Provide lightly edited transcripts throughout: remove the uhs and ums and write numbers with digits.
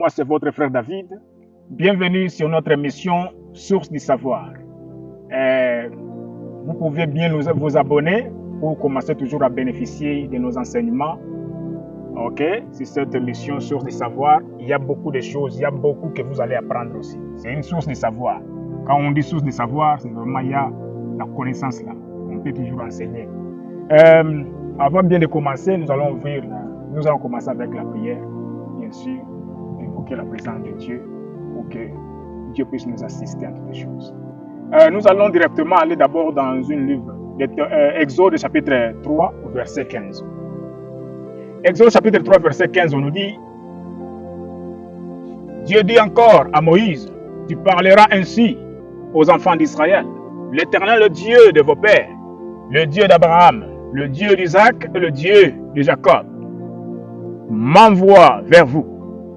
Moi, c'est votre frère David. Bienvenue sur notre émission Source du Savoir. Vous pouvez bien vous abonner pour commencer toujours à bénéficier de nos enseignements. Ok, c'est cette émission Source du Savoir. Il y a beaucoup de choses, il y a beaucoup que vous allez apprendre aussi. C'est une source de savoir. Quand on dit source de savoir, c'est vraiment il y a la connaissance là. On peut toujours enseigner. Avant bien de commencer, nous allons commencer avec la prière, bien sûr. Invoquer la présence de Dieu pour que Dieu puisse nous assister à toutes les choses. Nous allons directement aller d'abord dans un livre, Exode chapitre 3, verset 15. Exode chapitre 3, verset 15, on nous dit, Dieu dit encore à Moïse, tu parleras ainsi aux enfants d'Israël, l'Éternel, le Dieu de vos pères, le Dieu d'Abraham, le Dieu d'Isaac et le Dieu de Jacob, m'envoie vers vous.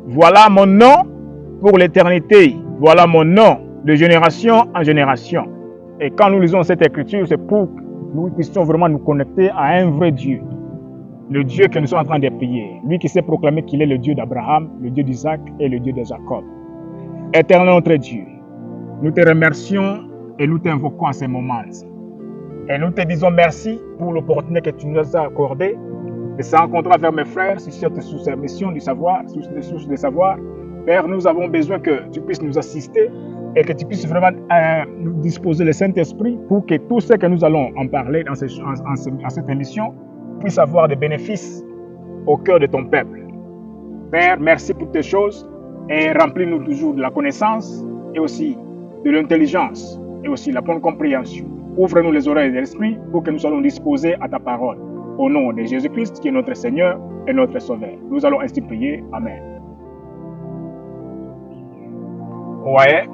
Voilà mon nom pour l'éternité. Voilà mon nom de génération en génération. Et quand nous lisons cette écriture, c'est pour que nous puissions vraiment nous connecter à un vrai Dieu. Le Dieu que nous sommes en train de prier. Lui qui s'est proclamé qu'il est le Dieu d'Abraham, le Dieu d'Isaac et le Dieu de Jacob. Éternel notre Dieu, nous te remercions et nous t'invoquons à ce moment. Et nous te disons merci pour l'opportunité que tu nous as accordée de se rencontrer avec mes frères sur cette mission du savoir, sur les sources de savoir. Père, nous avons besoin que tu puisses nous assister et que tu puisses vraiment nous disposer le Saint-Esprit pour que tout ce que nous allons en parler dans cette émission puisse avoir des bénéfices au cœur de ton peuple. Père, merci pour tes choses et remplis-nous toujours de la connaissance et aussi de l'intelligence et aussi la bonne compréhension. Ouvre-nous les oreilles de l'esprit pour que nous soyons disposés à ta parole. Au nom de Jésus-Christ, qui est notre Seigneur et notre Sauveur. Nous allons ainsi prier. Amen. Ouais.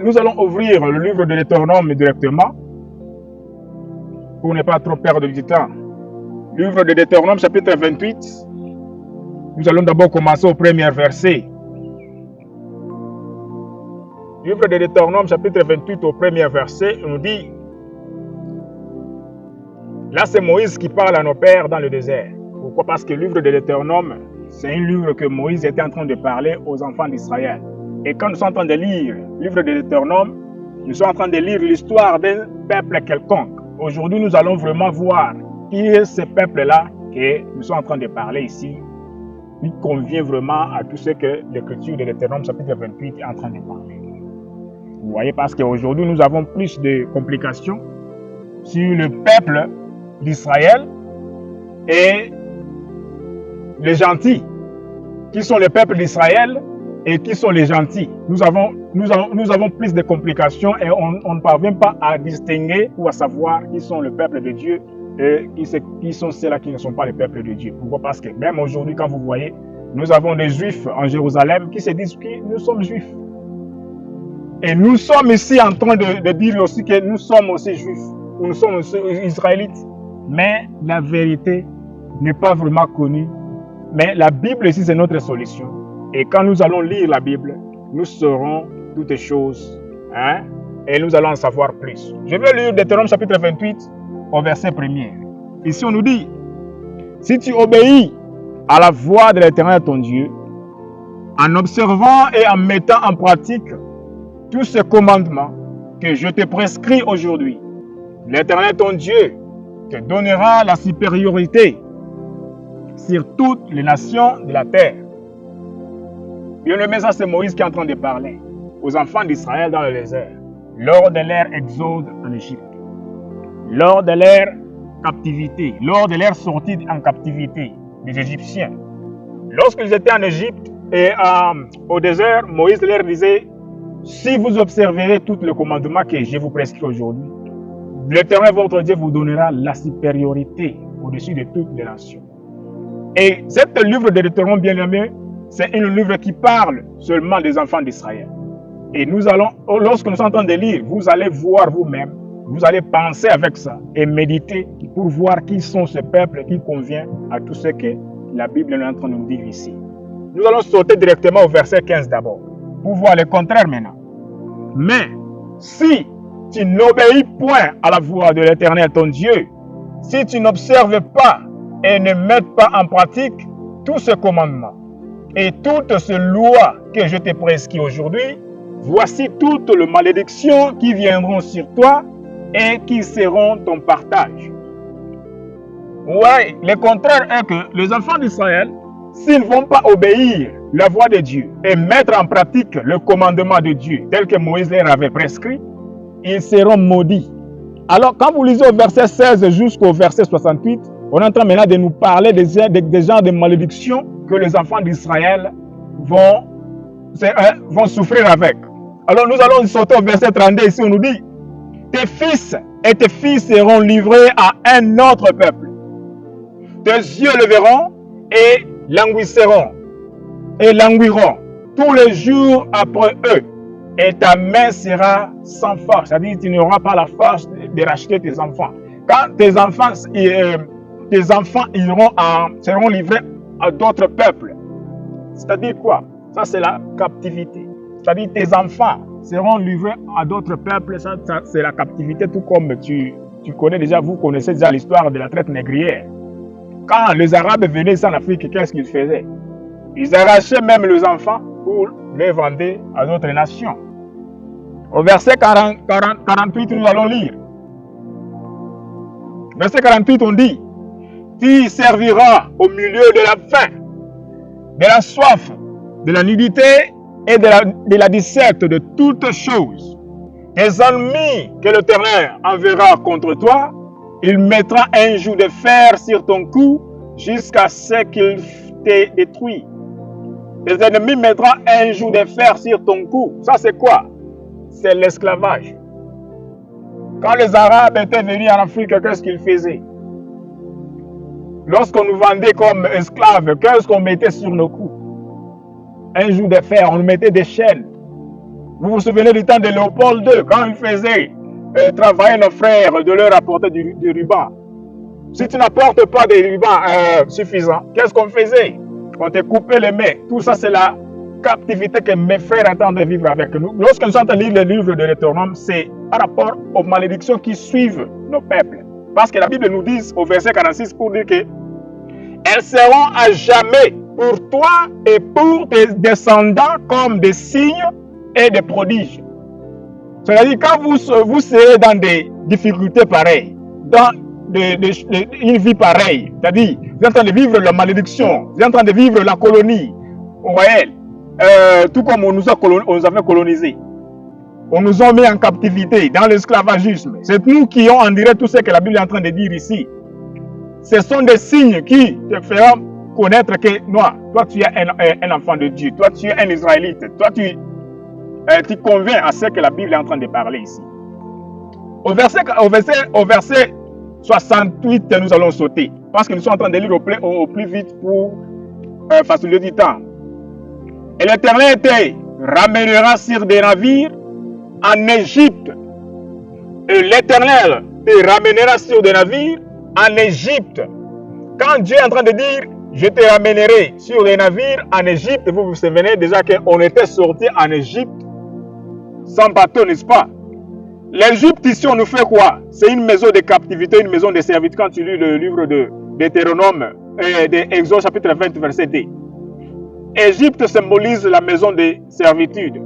Nous allons ouvrir le livre de Deutéronome directement pour ne pas trop perdre du temps. Livre de Deutéronome, chapitre 28. Nous allons d'abord commencer au premier verset. Livre de Deutéronome, chapitre 28, au premier verset, on nous dit... Là, c'est Moïse qui parle à nos pères dans le désert. Pourquoi? Parce que le livre de Deutéronome, c'est un livre que Moïse était en train de parler aux enfants d'Israël. Et quand nous sommes en train de lire le livre de Deutéronome, nous sommes en train de lire l'histoire d'un peuple quelconque. Aujourd'hui, nous allons vraiment voir qui est ce peuple-là que nous sommes en train de parler ici. Il convient vraiment à tout ce que l'écriture de Deutéronome, chapitre 28, est en train de parler. Vous voyez, parce qu'aujourd'hui, nous avons plus de complications sur le peuple d'Israël et les gentils. Qui sont le peuple d'Israël et qui sont les gentils? Nous avons plus de complications et on ne parvient pas à distinguer ou à savoir qui sont le peuple de Dieu et qui sont ceux-là qui ne sont pas le peuple de Dieu. Pourquoi? Parce que même aujourd'hui, quand vous voyez, nous avons des Juifs en Jérusalem qui se disent que nous sommes Juifs. Et nous sommes ici en train de dire aussi que nous sommes aussi Juifs, ou nous sommes aussi Israélites. Mais la vérité n'est pas vraiment connue. Mais la Bible ici, c'est notre solution. Et quand nous allons lire la Bible, nous saurons toutes les choses. Et nous allons en savoir plus. Je vais lire Deutéronome chapitre 28 au verset 1er. Ici, on nous dit, si tu obéis à la voix de l'Éternel ton Dieu, en observant et en mettant en pratique tous ces commandements que je te prescris aujourd'hui, l'Éternel ton Dieu te donnera la supériorité sur toutes les nations de la terre. Bien-aimé, ça c'est Moïse qui est en train de parler aux enfants d'Israël dans le désert, lors de leur exode en Égypte, lors de leur captivité, lors de leur sortie en captivité des Égyptiens. Lorsqu'ils étaient en Égypte et au désert, Moïse leur disait, si vous observerez tous les commandements que je vous prescris aujourd'hui, l'Éternel, votre Dieu, vous donnera la supériorité au-dessus de toutes les nations. Et ce livre de Deutéronome, bien aimé, c'est un livre qui parle seulement des enfants d'Israël. Et nous allons, lorsque nous sommes en train de lire, vous allez voir vous-même, vous allez penser avec ça et méditer pour voir qui sont ces peuples qui convient à tout ce que la Bible est en train de nous dire ici. Nous allons sauter directement au verset 15 d'abord, pour voir le contraire maintenant. Mais si tu n'obéis point à la voix de l'Éternel ton Dieu, si tu n'observes pas et ne mets pas en pratique tous ces commandements et toutes ces lois que je t'ai prescrites aujourd'hui, voici toutes les malédictions qui viendront sur toi et qui seront ton partage. Ouais, le contraire est que les enfants d'Israël, s'ils ne vont pas obéir la voix de Dieu et mettre en pratique le commandement de Dieu tel que Moïse leur avait prescrit, ils seront maudits. Alors, quand vous lisez au verset 16 jusqu'au verset 68, on est en train maintenant de nous parler des genres de malédictions que les enfants d'Israël vont souffrir avec. Alors, nous allons sauter au verset 32, ici on nous dit, tes fils et tes filles seront livrés à un autre peuple. Tes yeux le verront et languiront tous les jours après eux. Et ta main sera sans force. C'est-à-dire que tu n'auras pas la force de racheter tes enfants. Quand tes enfants seront livrés à d'autres peuples. C'est-à-dire quoi? Ça, c'est la captivité. C'est-à-dire que tes enfants seront livrés à d'autres peuples. Ça c'est la captivité, tout comme tu connais déjà, vous connaissez déjà l'histoire de la traite négrière. Quand les Arabes venaient ici en Afrique, qu'est-ce qu'ils faisaient? Ils arrachaient même les enfants pour les vendre à d'autres nations. Au verset 48, nous allons lire. Verset 48, on dit, tu serviras au milieu de la faim, de la soif, de la nudité et de la disserte de toutes choses. Tes ennemis que l'Éternel enverra contre toi, il mettra un joug de fer sur ton cou jusqu'à ce qu'il t'ait détruit. Tes ennemis mettront un joug de fer sur ton cou. Ça, c'est quoi? C'est l'esclavage. Quand les Arabes étaient venus en Afrique, qu'est-ce qu'ils faisaient? Lorsqu'on nous vendait comme esclaves, qu'est-ce qu'on mettait sur nos coups? Un joug de fer, on nous mettait des chaînes. Vous vous souvenez du temps de Léopold II, quand il faisait travailler nos frères, de leur apporter du ruban. Si tu n'apportes pas des rubans suffisants, qu'est-ce qu'on faisait? On te coupait les mains. Tout ça, c'est la captivité que mes frères attendent de vivre avec nous. Lorsque nous sommes en train de lire le livre de l'Éternel, c'est par rapport aux malédictions qui suivent nos peuples. Parce que la Bible nous dit au verset 46 pour dire que elles seront à jamais pour toi et pour tes descendants comme des signes et des prodiges. C'est-à-dire quand vous serez dans des difficultés pareilles, dans une vie pareille, c'est-à-dire vous êtes en train de vivre la malédiction, vous êtes en train de vivre la colonie, vous voyez, tout comme on nous avait colonisés. On nous a mis en captivité dans l'esclavagisme. C'est nous qui ont en direct tout ce que la Bible est en train de dire ici. Ce sont des signes qui te feront connaître que toi tu es un enfant de Dieu, toi tu es un Israélite, toi tu conviens à ce que la Bible est en train de parler ici. Au verset 68, nous allons sauter, parce que nous sommes en train de lire au plus vite pour faciliter du temps. Et l'Éternel te ramènera sur des navires en Égypte. Et l'Éternel te ramènera sur des navires en Égypte. Quand Dieu est en train de dire, je te ramènerai sur des navires en Égypte, vous vous souvenez déjà qu'on était sorti en Égypte sans bateau, n'est-ce pas? L'Égypte ici, on nous fait quoi? C'est une maison de captivité, une maison de servitude. Quand tu lis le livre de Deutéronome, d'Exode chapitre 20, verset 2. Égypte symbolise la maison de servitude.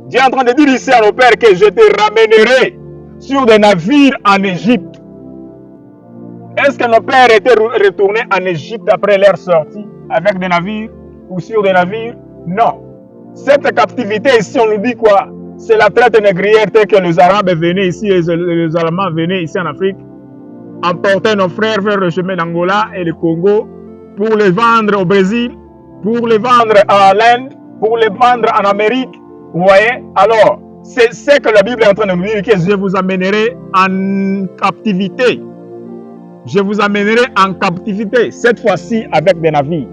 Dieu est en train de dire ici à nos pères que je te ramènerai sur des navires en Égypte. Est-ce que nos pères étaient retournés en Égypte après leur sortie avec des navires ou sur des navires? Non. Cette captivité ici, on nous dit quoi? C'est la traite négrière telle que les Arabes venaient ici et les Allemands venaient ici en Afrique, emportaient nos frères vers le chemin d'Angola et le Congo pour les vendre au Brésil, pour les vendre à l'Inde, pour les vendre en Amérique. Vous voyez? Alors, c'est ce que la Bible est en train de nous dire, que je vous amènerai en captivité. Je vous amènerai en captivité, cette fois-ci avec des navires.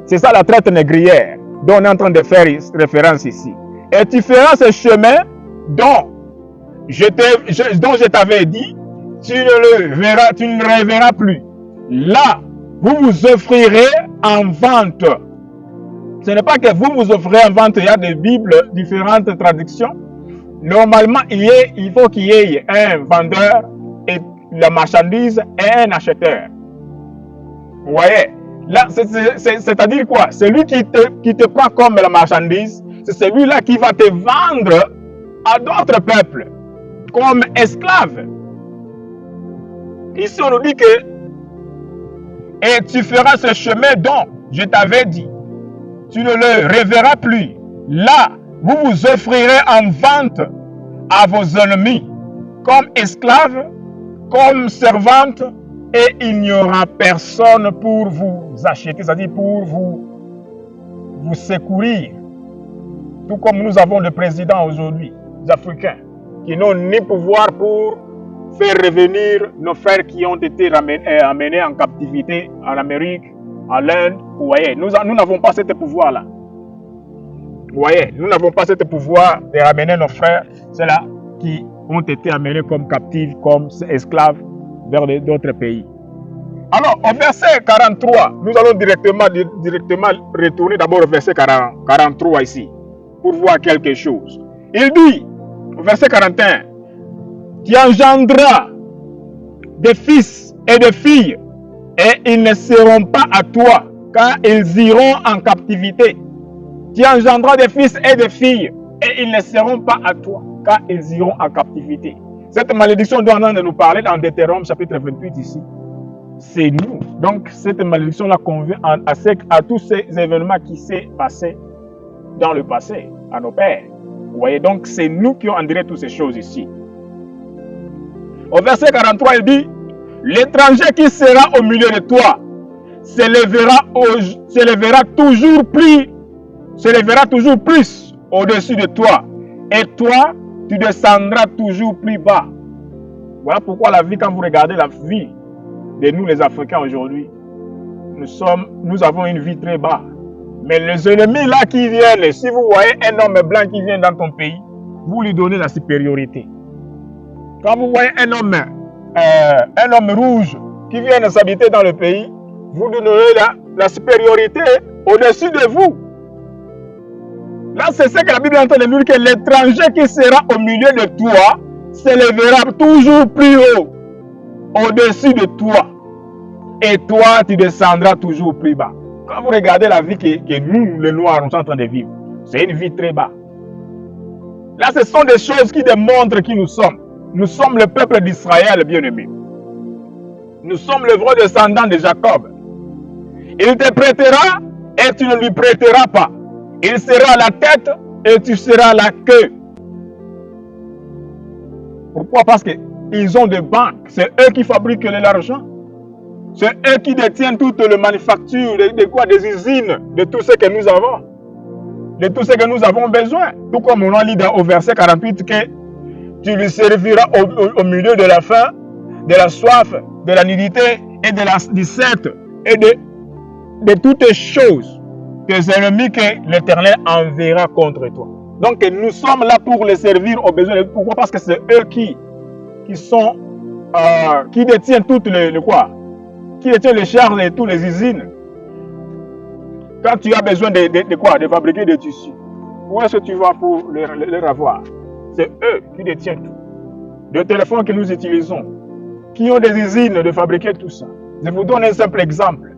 C'est ça la traite négrière dont on est en train de faire référence ici. Et tu feras ce chemin dont je t'avais dit, tu ne le reverras plus. Là, vous vous offrirez en vente. Ce n'est pas que vous vous offrez en vente, il y a des Bibles, différentes traductions. Normalement, il faut qu'il y ait un vendeur et la marchandise et un acheteur. Vous voyez, Là, c'est-à-dire quoi? Celui qui te prend comme la marchandise, c'est celui-là qui va te vendre à d'autres peuples comme esclave. Ici, on nous dit que et tu feras ce chemin dont je t'avais dit. Tu ne le reverras plus. Là, vous vous offrirez en vente à vos ennemis comme esclaves, comme servantes, et il n'y aura personne pour vous acheter, c'est-à-dire pour vous secourir. Tout comme nous avons le président aujourd'hui, les Africains, qui n'ont ni pouvoir pour faire revenir nos frères qui ont été amenés en captivité en Amérique, en Inde. Vous voyez, nous n'avons pas ce pouvoir-là. Vous voyez, nous n'avons pas ce pouvoir de ramener nos frères, ceux-là qui ont été amenés comme captifs, comme esclaves vers d'autres pays. Alors, au verset 43, nous allons directement retourner d'abord au verset 43 ici, pour voir quelque chose. Il dit, au verset 41, tu engendras des fils et des filles, et ils ne seront pas à toi, car ils iront en captivité. Tu engendras des fils et des filles, et ils ne seront pas à toi, car ils iront en captivité. Cette malédiction dont on a nous parler dans Deutéronome chapitre 28 ici, c'est nous. Donc cette malédiction-là convient à tous ces événements qui s'est passé dans le passé, à nos pères. Vous voyez, donc c'est nous qui avons enduré toutes ces choses ici. Au verset 43, il dit, l'étranger qui sera au milieu de toi s'élèvera toujours plus au-dessus de toi. Et toi, tu descendras toujours plus bas. Voilà pourquoi la vie, quand vous regardez la vie de nous les Africains aujourd'hui, nous avons une vie très bas. Mais les ennemis là qui viennent, si vous voyez un homme blanc qui vient dans ton pays, vous lui donnez la supériorité. Quand vous voyez un homme rouge qui vient s'habiter dans le pays, vous lui donnez la supériorité au-dessus de vous. Là, c'est ce que la Bible est en train de nous dire, que l'étranger qui sera au milieu de toi s'élèvera toujours plus haut au-dessus de toi. Et toi, tu descendras toujours plus bas. Quand vous regardez la vie que nous, les Noirs, nous sommes en train de vivre, c'est une vie très bas. Là, ce sont des choses qui démontrent qui nous sommes. Nous sommes le peuple d'Israël, bien-aimé. Nous sommes le vrai descendant de Jacob. Il te prêtera et tu ne lui prêteras pas. Il sera la tête et tu seras la queue. Pourquoi? Parce qu'ils ont des banques. C'est eux qui fabriquent l'argent. C'est eux qui détiennent toute la manufacture, des usines, de tout ce que nous avons. De tout ce que nous avons besoin. Tout comme on a lu au verset 48 que tu lui serviras au milieu de la faim, de la soif, de la nudité et de la disserte et de toutes les choses, tes ennemis que l'Éternel enverra contre toi. Donc nous sommes là pour les servir aux besoins. Pourquoi? Parce que c'est eux qui détiennent toutes qui détiennent les charges et toutes les usines. Quand tu as besoin de fabriquer des tissus, où est-ce que tu vas pour les avoir? C'est eux qui détiennent tout. Les téléphones que nous utilisons, qui ont des usines de fabriquer tout ça. Je vous donne un simple exemple.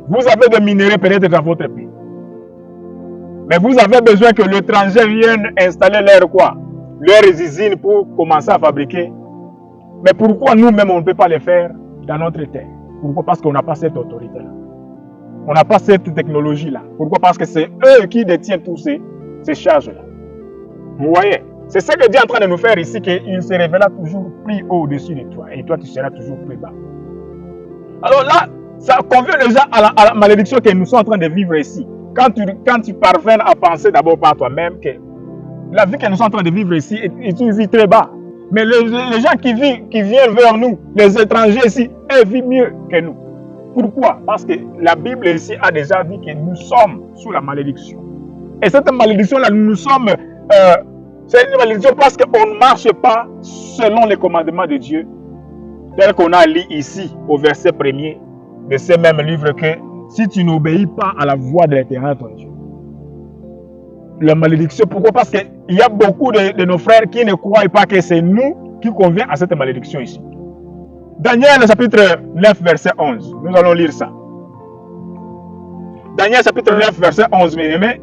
Vous avez des minerais peut-être dans votre pays. Mais vous avez besoin que l'étranger vienne installer leurs usines pour commencer à fabriquer. Mais pourquoi nous-mêmes on ne peut pas les faire dans notre terre? Pourquoi? Parce qu'on n'a pas cette autorité-là. On n'a pas cette technologie-là. Pourquoi? Parce que c'est eux qui détiennent tous ces charges-là. Vous voyez? C'est ce que Dieu est en train de nous faire ici, qu'il se révélera toujours plus haut au-dessus de toi. Et toi, tu seras toujours plus bas. Alors là, ça convient déjà à la malédiction que nous sommes en train de vivre ici. Quand tu parviens à penser d'abord par toi-même que la vie que nous sommes en train de vivre ici est une vie très bas. Mais les gens qui viennent vers nous, les étrangers ici, eux vivent mieux que nous. Pourquoi? Parce que la Bible ici a déjà dit que nous sommes sous la malédiction. Et cette malédiction-là, nous sommes... c'est une malédiction parce qu'on ne marche pas selon les commandements de Dieu, tel qu'on a lu ici au verset 1er de ce même livre, que si tu n'obéis pas à la voix de l'Éternel ton Dieu. La malédiction, pourquoi? Parce qu'il y a beaucoup de nos frères qui ne croient pas que c'est nous qui convient à cette malédiction ici. Daniel chapitre 9 verset 11, nous allons lire ça. Daniel chapitre 9, verset 11, bien aimé.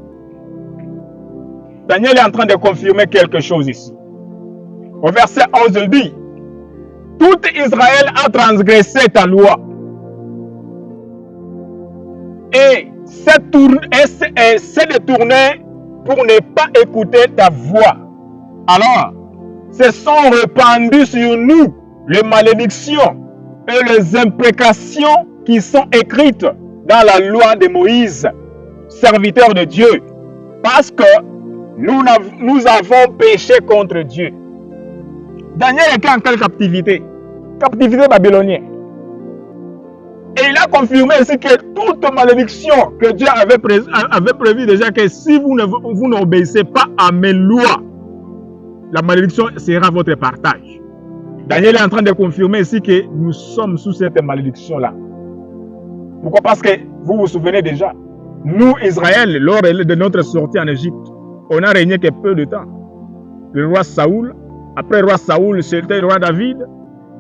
Daniel est en train de confirmer quelque chose ici. Au verset 11, il dit, tout Israël a transgressé ta loi et s'est détourné pour ne pas écouter ta voix. Alors, se sont répandues sur nous les malédictions et les imprécations qui sont écrites dans la loi de Moïse, serviteur de Dieu, parce que nous avons péché contre Dieu. Daniel était en quelle captivité? Captivité babylonienne. Et il a confirmé ici que toute malédiction que Dieu avait prévu déjà, que si vous n'obéissez pas à mes lois, la malédiction sera votre partage. Daniel est en train de confirmer ici que nous sommes sous cette malédiction-là. Pourquoi? Parce que vous vous souvenez déjà, nous, Israël, lors de notre sortie en Égypte, on n'a régné que peu de temps. Le roi Saoul, après le roi Saoul, c'était le roi David.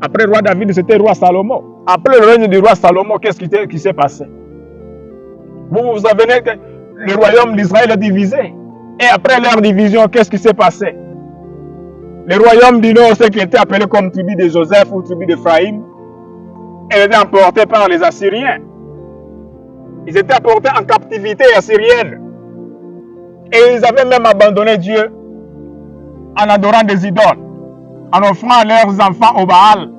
Après le roi David, c'était le roi Salomon. Après le règne du roi Salomon, qu'est-ce qui s'est passé? Vous vous souvenez que le royaume d'Israël est divisé. Et après leur division, qu'est-ce qui s'est passé? Le royaume du Nord, ce qui était appelé comme tribu de Joseph ou tribu d'Éphraïm, elle était emportée par les Assyriens. Ils étaient apportés en captivité assyrienne. Et ils avaient même abandonné Dieu en adorant des idoles, en offrant leurs enfants au Baal.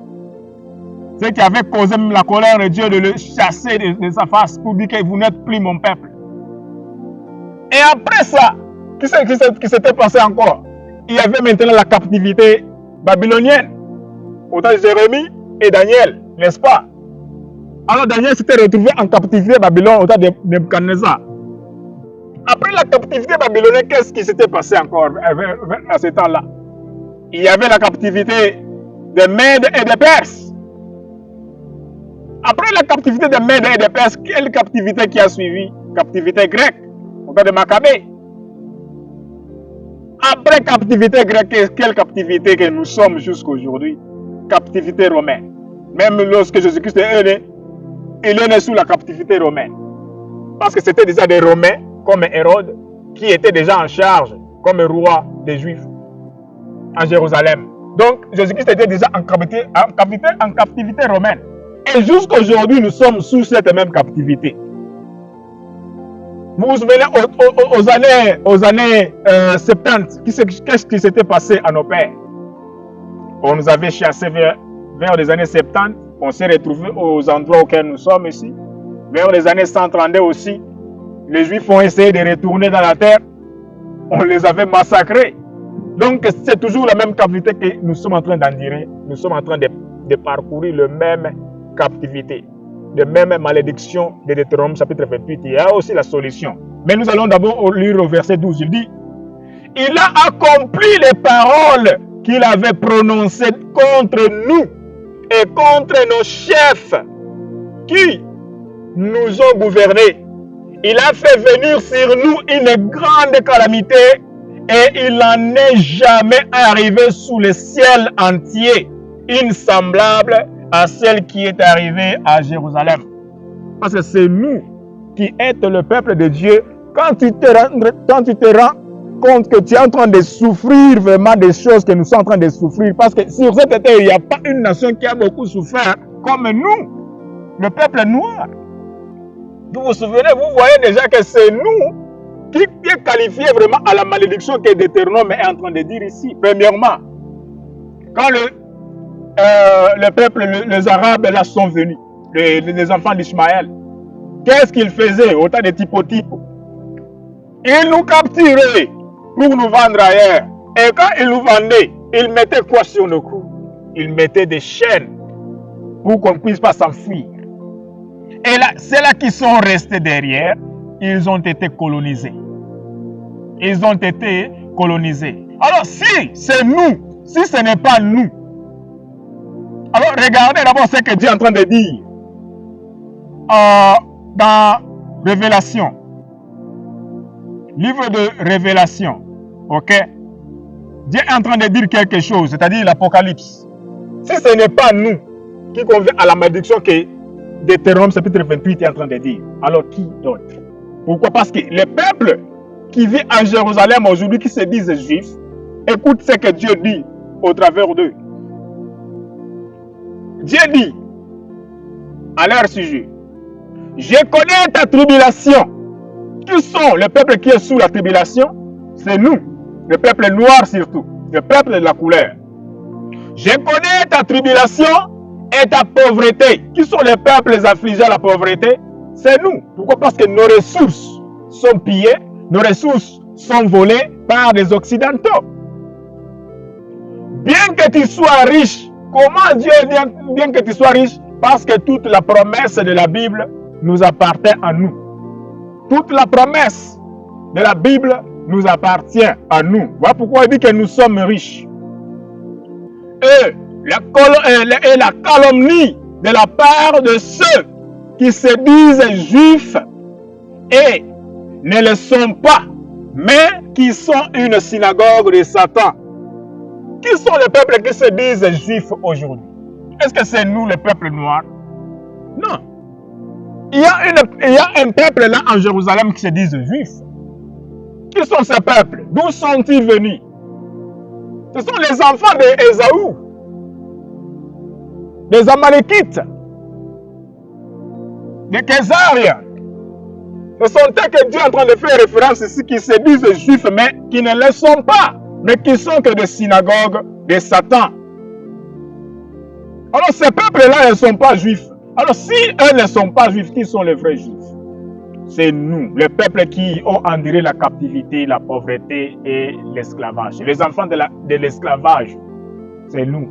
Ce qui avait causé même la colère de Dieu de le chasser de sa face pour dire que vous n'êtes plus mon peuple. Et après ça, qui s'était passé encore? Il y avait maintenant la captivité babylonienne, au temps de Jérémie et Daniel, n'est-ce pas? Alors Daniel s'était retrouvé en captivité Babylone au temps de Nebuchadnezzar. Après la captivité babylonienne, qu'est-ce qui s'était passé encore à ce temps-là? Il y avait la captivité des Mèdes et des Perses. Après la captivité des Mèdes et des Perses, quelle captivité qui a suivi? Captivité grecque, au temps de Maccabée. Après captivité grecque, quelle captivité que nous sommes jusqu'aujourd'hui? Captivité romaine. Même lorsque Jésus-Christ est né, il est né sous la captivité romaine. Parce que c'était déjà des Romains, comme Hérode, qui étaient déjà en charge comme roi des Juifs en Jérusalem. Donc Jésus-Christ était déjà en captivité romaine. Et jusqu'aujourd'hui, nous sommes sous cette même captivité. Vous vous souvenez aux années 70, qu'est-ce qui s'était passé à nos pères? On nous avait chassés vers les années 70. On s'est retrouvés aux endroits auxquels nous sommes ici. Vers les années 132 aussi, les Juifs ont essayé de retourner dans la terre. On les avait massacrés. Donc c'est toujours la même captivité que nous sommes en train d'endurer. Nous sommes en train de parcourir la même captivité, de même malédiction de Deutéronome chapitre 28. Il y a aussi la solution. Mais nous allons d'abord lire au verset 12. Il dit, il a accompli les paroles qu'il avait prononcées contre nous et contre nos chefs qui nous ont gouvernés. Il a fait venir sur nous une grande calamité et il n'en est jamais arrivé sous le ciel entier, une semblable à celle qui est arrivée à Jérusalem. Parce que c'est nous qui êtes le peuple de Dieu. Quand tu te rends compte que tu es en train de souffrir vraiment des choses que nous sommes en train de souffrir, parce que sur cette terre, il n'y a pas une nation qui a beaucoup souffert comme nous, le peuple noir. Vous vous souvenez, vous voyez déjà que c'est nous qui est qualifié vraiment à la malédiction que Deutéronome est en train de dire ici. Premièrement, quand le peuple, les Arabes là sont venus, les enfants d'Ishmaël, qu'est-ce qu'ils faisaient au temps de Tipo-Type? Ils nous capturaient pour nous vendre ailleurs. Et quand ils nous vendaient, ils mettaient quoi sur nos cou? Ils mettaient des chaînes pour qu'on ne puisse pas s'enfuir. Et là, ceux-là qui sont restés derrière, ils ont été colonisés. Ils ont été colonisés. Alors si c'est nous, si ce n'est pas nous, alors regardez d'abord ce que Dieu est en train de dire dans Révélation. Livre de Révélation. Ok? Dieu est en train de dire quelque chose, c'est-à-dire l'Apocalypse. Si ce n'est pas nous qui convient à la malédiction que Deutéronome chapitre 28 est en train de dire, alors qui d'autre? Pourquoi? Parce que les peuples qui vivent à Jérusalem aujourd'hui, qui se disent juifs, écoutent ce que Dieu dit au travers d'eux. Dieu dit à leur sujet, je connais ta tribulation. Qui sont les peuples qui sont sous la tribulation? C'est nous, le peuple noir surtout, le peuple de la couleur. Je connais ta tribulation et ta pauvreté. Qui sont les peuples affligés à la pauvreté? C'est nous. Pourquoi? Parce que nos ressources sont pillées, nos ressources sont volées par les Occidentaux. Bien que tu sois riche, comment Dieu dit bien que tu sois riche? Parce que toute la promesse de la Bible nous appartient à nous. Toute la promesse de la Bible nous appartient à nous. Voilà pourquoi il dit que nous sommes riches. Et la calomnie de la part de ceux qui se disent juifs et ne le sont pas, mais qui sont une synagogue de Satan. Qui sont les peuples qui se disent juifs aujourd'hui? Est-ce que c'est nous, le peuple noir? Non. Il y a un peuple là en Jérusalem qui se disent juifs. Qui sont ces peuples? D'où sont-ils venus? Ce sont les enfants d'Ésaü, des Amalekites, des Kézariens. Ce sont eux que Dieu est en train de faire référence ici, qui se disent juifs, mais qui ne le sont pas, mais qui sont que des synagogues de Satan. Alors ces peuples-là ne sont pas juifs. Alors si eux ne sont pas juifs, qui sont les vrais juifs? C'est nous, les peuples qui ont enduré la captivité, la pauvreté et l'esclavage. Les enfants de l'esclavage, c'est nous,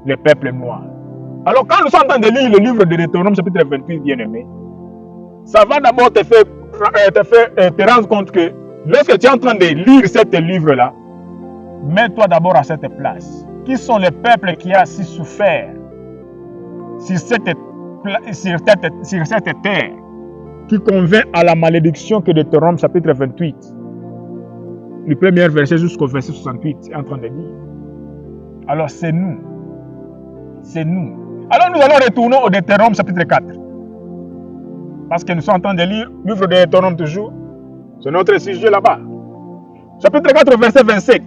les peuples noirs. Alors quand nous sommes en train de lire le livre de Deutéronome chapitre 28, bien-aimé, ça va d'abord te rendre compte que lorsque tu es en train de lire ce livre-là, mets-toi d'abord à cette place. Qui sont les peuples qui ont si souffert sur cette terre qui convient à la malédiction que Deutéronome chapitre 28, le premier verset jusqu'au verset 68 est en train de dire. Alors c'est nous. C'est nous. Alors nous allons retourner au Deutéronome chapitre 4. Parce que nous sommes en train de lire le livre de Deutéronome toujours. C'est notre sujet là-bas. Chapitre 4, verset 27.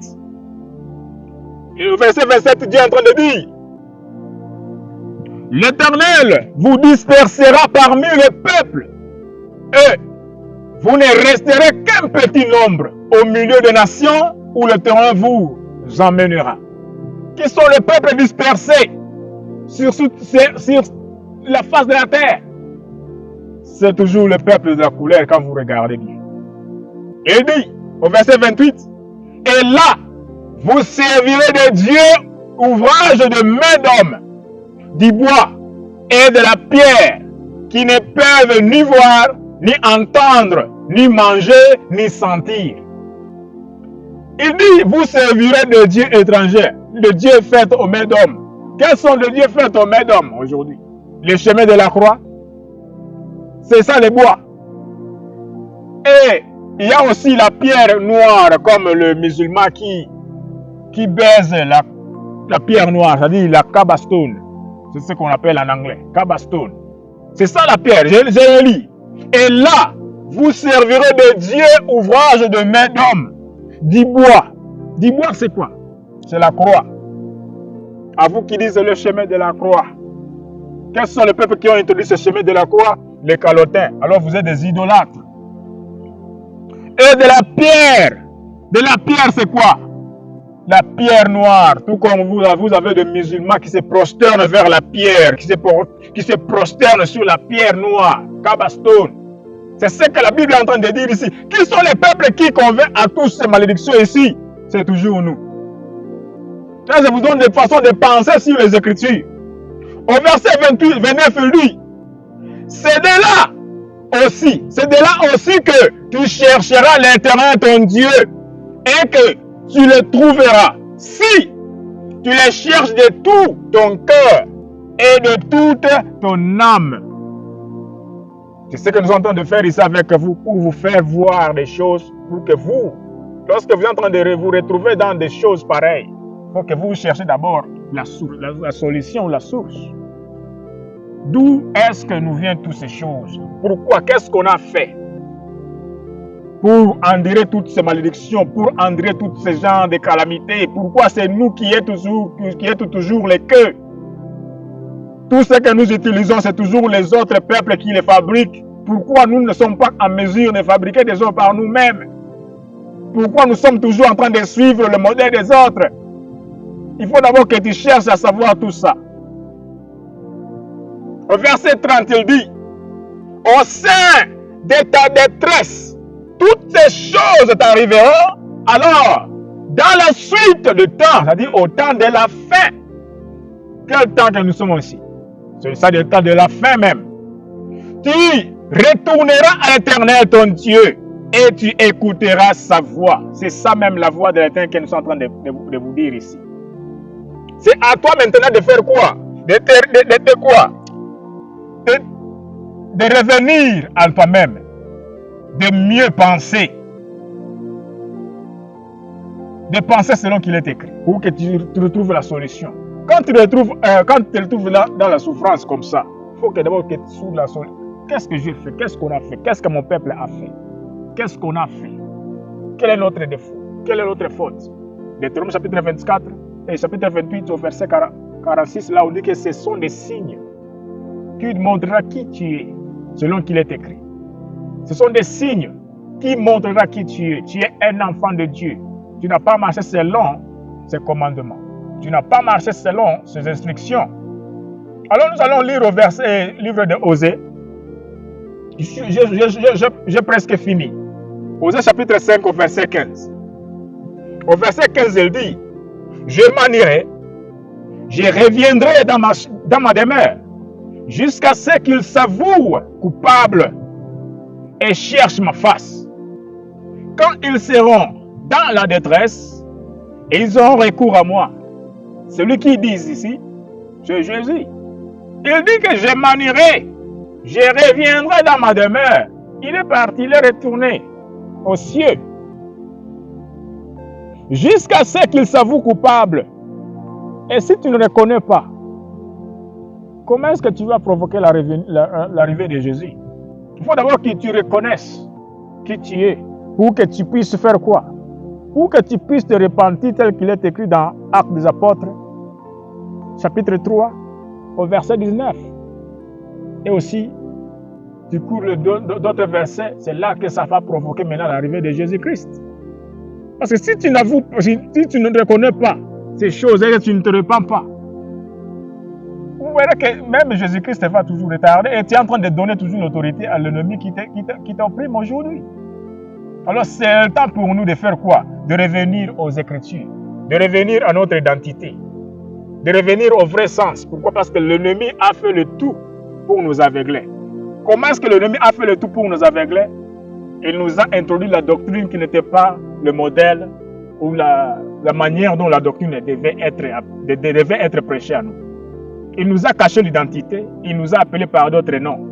Et le verset 27, Dieu est en train de dire: l'Éternel vous dispersera parmi les peuples, et vous ne resterez qu'un petit nombre au milieu des nations où l'Éternel vous emmènera. Qui sont les peuples dispersés sur la face de la terre? C'est toujours le peuple de la couleur quand vous regardez bien. Il dit au verset 28, et là, vous servirez de Dieu, ouvrage de main d'homme, du bois et de la pierre, qui ne peuvent ni voir, ni entendre, ni manger, ni sentir. Il dit, vous servirez de dieux étrangers, de dieux faits aux mains d'hommes. Quels sont les dieux faits aux mains d'hommes aujourd'hui? Les chemins de la croix, c'est ça les bois. Et il y a aussi la pierre noire, comme le musulman qui baise la pierre noire, c'est-à-dire la kabastone. C'est ce qu'on appelle en anglais, kabastone. C'est ça la pierre, je lis. Et là, vous servirez de Dieu, ouvrage de main d'homme, du bois. Du bois, c'est quoi? C'est la croix. À vous qui disent le chemin de la croix. Quels sont les peuples qui ont introduit ce chemin de la croix? Les Calotins. Alors vous êtes des idolâtres. Et de la pierre. De la pierre, c'est quoi? La pierre noire. Tout comme vous avez des musulmans qui se prosternent vers la pierre, qui se prosternent sur la pierre noire, Kabastone. C'est ce que la Bible est en train de dire ici. Qui sont les peuples qui convainquent à tous ces malédictions ici? C'est toujours nous. Là, je vous donne des façons de penser sur les Écritures. Au verset 29, il dit, c'est de là aussi que tu chercheras l'Éternel ton Dieu et que tu le trouveras si tu le cherches de tout ton cœur et de toute ton âme. C'est ce que nous sommes en train de faire ici avec vous pour vous faire voir des choses, pour que vous, lorsque vous êtes en train de vous retrouver dans des choses pareilles, il faut que vous cherchiez d'abord la solution, la source. D'où est-ce que nous viennent toutes ces choses? Pourquoi? Qu'est-ce qu'on a fait? pour endurer toutes ces malédictions, pour endurer tous ces genres de calamités? Pourquoi c'est nous qui êtes toujours les queues? Tout ce que nous utilisons, c'est toujours les autres peuples qui les fabriquent. Pourquoi nous ne sommes pas en mesure de fabriquer des choses par nous-mêmes? Pourquoi nous sommes toujours en train de suivre le modèle des autres? Il faut d'abord que tu cherches à savoir tout ça. Au verset 30, il dit, au sein de ta détresse, toutes ces choses t'arriveront. Alors, dans la suite du temps, c'est-à-dire au temps de la fin, quel temps que nous sommes aussi? C'est ça, le temps de la fin même. Tu retourneras à l'Éternel ton Dieu et tu écouteras sa voix. C'est ça même la voix de l'Éternel que nous sommes en train de vous dire ici. C'est à toi maintenant de faire quoi? De quoi? De revenir à toi-même, de mieux penser, de penser selon qu'il est écrit, pour que tu retrouves la solution. Quand tu te retrouves là, dans la souffrance comme ça, il faut que d'abord que tu trouves la solution. Qu'est-ce que j'ai fait? Qu'est-ce qu'on a fait? Qu'est-ce que mon peuple a fait? Qu'est-ce qu'on a fait? Quel est notre défaut? Quelle est notre faute? Deutéronome chapitre 24 et chapitre 28 au verset 46, là on dit que ce sont des signes qui montrera qui tu es, selon qu'il est écrit. Ce sont des signes qui montrera qui tu es. Tu es un enfant de Dieu. Tu n'as pas marché selon ses commandements. Tu n'as pas marché selon ses instructions. Alors nous allons lire au verset, livre de Osée. J'ai presque fini. Osée chapitre 5 au verset 15. Au verset 15, il dit, je m'en irai, je reviendrai dans ma demeure, jusqu'à ce qu'ils s'avouent coupables et cherchent ma face. Quand ils seront dans la détresse, ils auront recours à moi. Celui qui dit ici, c'est Jésus. Il dit que je m'en irai, je reviendrai dans ma demeure. Il est parti, il est retourné aux cieux. Jusqu'à ce qu'il s'avoue coupable. Et si tu ne le connais pas, comment est-ce que tu vas provoquer l'arrivée de Jésus? Il faut d'abord que tu reconnaisses qui tu es, pour que tu puisses faire quoi? Pour que tu puisses te repentir tel qu'il est écrit dans Actes des Apôtres, chapitre 3, au verset 19. Et aussi, tu cours d'autres versets, c'est là que ça va provoquer maintenant l'arrivée de Jésus-Christ. Parce que si tu ne reconnais pas ces choses et que tu ne te repens pas, vous verrez que même Jésus-Christ va toujours retarder et tu es en train de donner toujours l'autorité à l'ennemi qui t'opprime aujourd'hui. Alors c'est le temps pour nous de faire quoi? De revenir aux Écritures, de revenir à notre identité, de revenir au vrai sens. Pourquoi? Parce que l'ennemi a fait le tout pour nous aveugler. Comment est-ce que l'ennemi a fait le tout pour nous aveugler? Il nous a introduit la doctrine qui n'était pas le modèle ou la manière dont la doctrine devait être prêchée à nous. Il nous a caché l'identité, il nous a appelés par d'autres noms.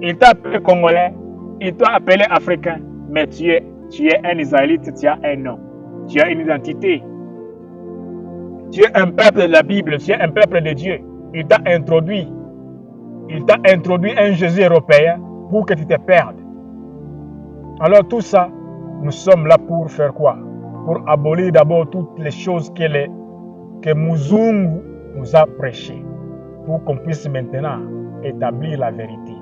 Il t'a appelé Congolais, il t'a appelé Africain, mais tu es un Israélite, tu as un nom, tu as une identité. Tu es un peuple de la Bible, tu es un peuple de Dieu. Il t'a introduit un Jésus européen pour que tu te perdes. Alors tout ça, nous sommes là pour faire quoi? Pour abolir d'abord toutes les choses que Muzungu nous a prêchées, pour qu'on puisse maintenant établir la vérité,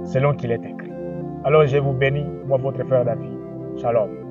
selon qu'il est écrit. Alors je vous bénis, moi votre frère David. Shalom.